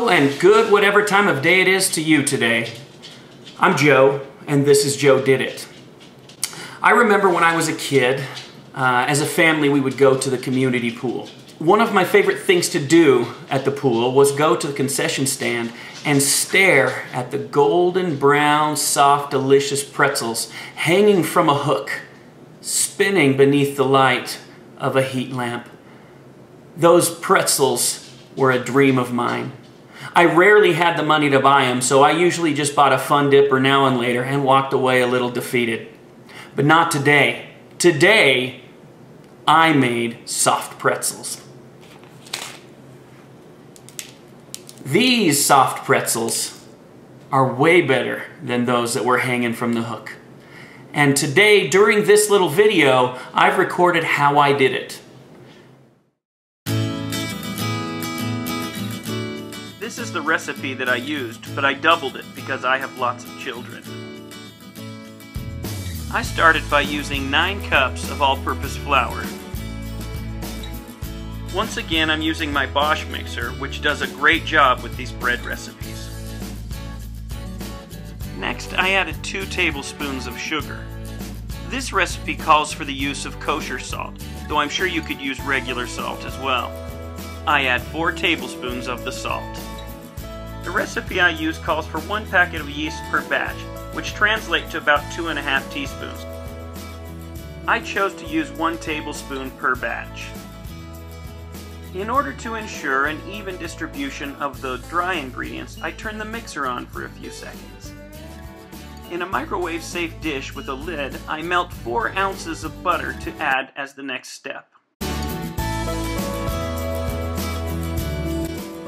Hello and good whatever time of day it is to you today. I'm Joe, and this is Joe Did It. I remember when I was a kid, as a family we would go to the community pool. One of my favorite things to do at the pool was go to the concession stand and stare at the golden brown, soft, delicious pretzels hanging from a hook, spinning beneath the light of a heat lamp. Those pretzels were a dream of mine. I rarely had the money to buy them, so I usually just bought a Fun Dipper now and later and walked away a little defeated. But not today. Today, I made soft pretzels. These soft pretzels are way better than those that were hanging from the hook. And today, during this little video, I've recorded how I did it. This is the recipe that I used, but I doubled it because I have lots of children. I started by using 9 cups of all-purpose flour. Once again, I'm using my Bosch mixer, which does a great job with these bread recipes. Next, I added 2 tablespoons of sugar. This recipe calls for the use of kosher salt, though I'm sure you could use regular salt as well. I add 4 tablespoons of the salt. The recipe I use calls for 1 packet of yeast per batch, which translates to about 2½ teaspoons. I chose to use 1 tablespoon per batch. In order to ensure an even distribution of the dry ingredients, I turn the mixer on for a few seconds. In a microwave-safe dish with a lid, I melt 4 ounces of butter to add as the next step.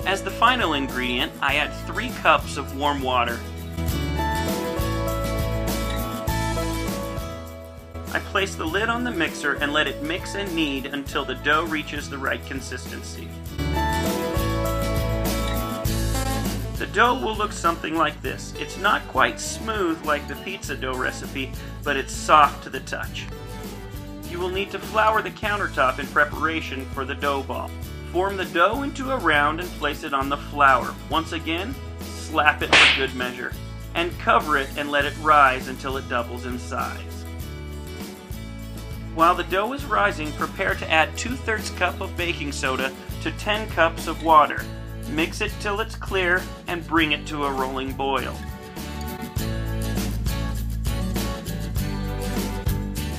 As the final ingredient, I add 3 cups of warm water. I place the lid on the mixer and let it mix and knead until the dough reaches the right consistency. The dough will look something like this. It's not quite smooth like the pizza dough recipe, but it's soft to the touch. You will need to flour the countertop in preparation for the dough ball. Form the dough into a round and place it on the flour. Once again, slap it for good measure, and cover it and let it rise until it doubles in size. While the dough is rising, prepare to add 2/3 cup of baking soda to 10 cups of water. Mix it till it's clear and bring it to a rolling boil.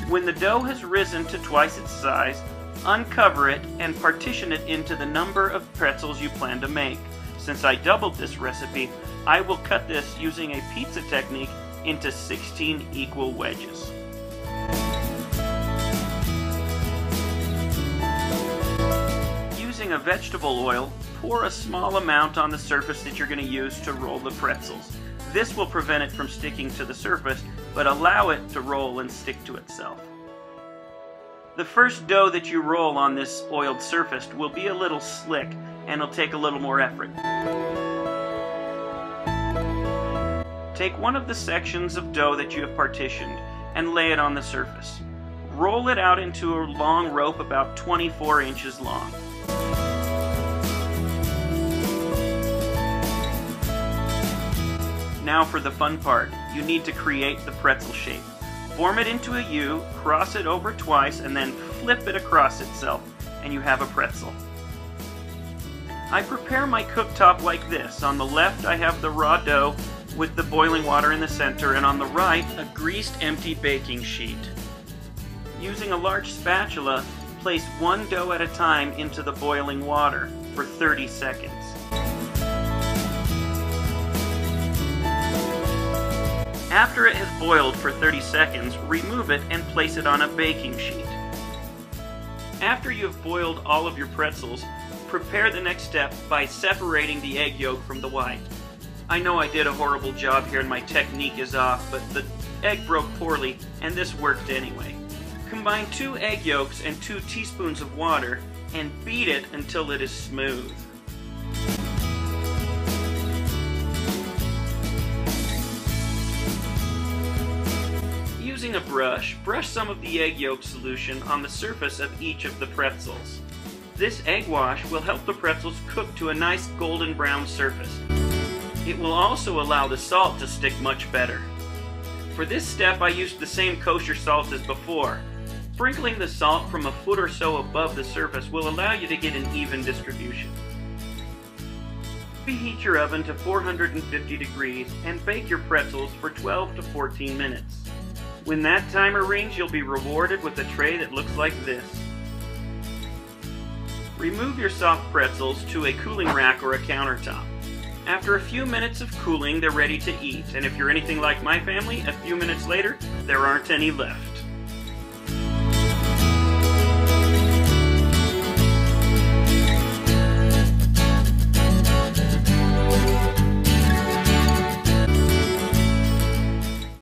When the dough has risen to twice its size, uncover it and partition it into the number of pretzels you plan to make. Since I doubled this recipe, I will cut this using a pizza technique into 16 equal wedges. Using a vegetable oil, pour a small amount on the surface that you're going to use to roll the pretzels. This will prevent it from sticking to the surface, but allow it to roll and stick to itself. The first dough that you roll on this oiled surface will be a little slick and it'll take a little more effort. Take one of the sections of dough that you have partitioned and lay it on the surface. Roll it out into a long rope about 24 inches long. Now for the fun part. You need to create the pretzel shape. Form it into a U, cross it over twice, and then flip it across itself, and you have a pretzel. I prepare my cooktop like this. On the left I have the raw dough with the boiling water in the center, and on the right a greased empty baking sheet. Using a large spatula, place one dough at a time into the boiling water for 30 seconds. After it has boiled for 30 seconds, remove it and place it on a baking sheet. After you have boiled all of your pretzels, prepare the next step by separating the egg yolk from the white. I know I did a horrible job here and my technique is off, but the egg broke poorly and this worked anyway. Combine 2 egg yolks and 2 teaspoons of water and beat it until it is smooth. Using a brush some of the egg yolk solution on the surface of each of the pretzels. This egg wash will help the pretzels cook to a nice golden brown surface. It will also allow the salt to stick much better. For this step, I used the same kosher salt as before. Sprinkling the salt from a foot or so above the surface will allow you to get an even distribution. Preheat your oven to 450 degrees and bake your pretzels for 12 to 14 minutes. When that timer rings, you'll be rewarded with a tray that looks like this. Remove your soft pretzels to a cooling rack or a countertop. After a few minutes of cooling, they're ready to eat, and if you're anything like my family, a few minutes later, there aren't any left.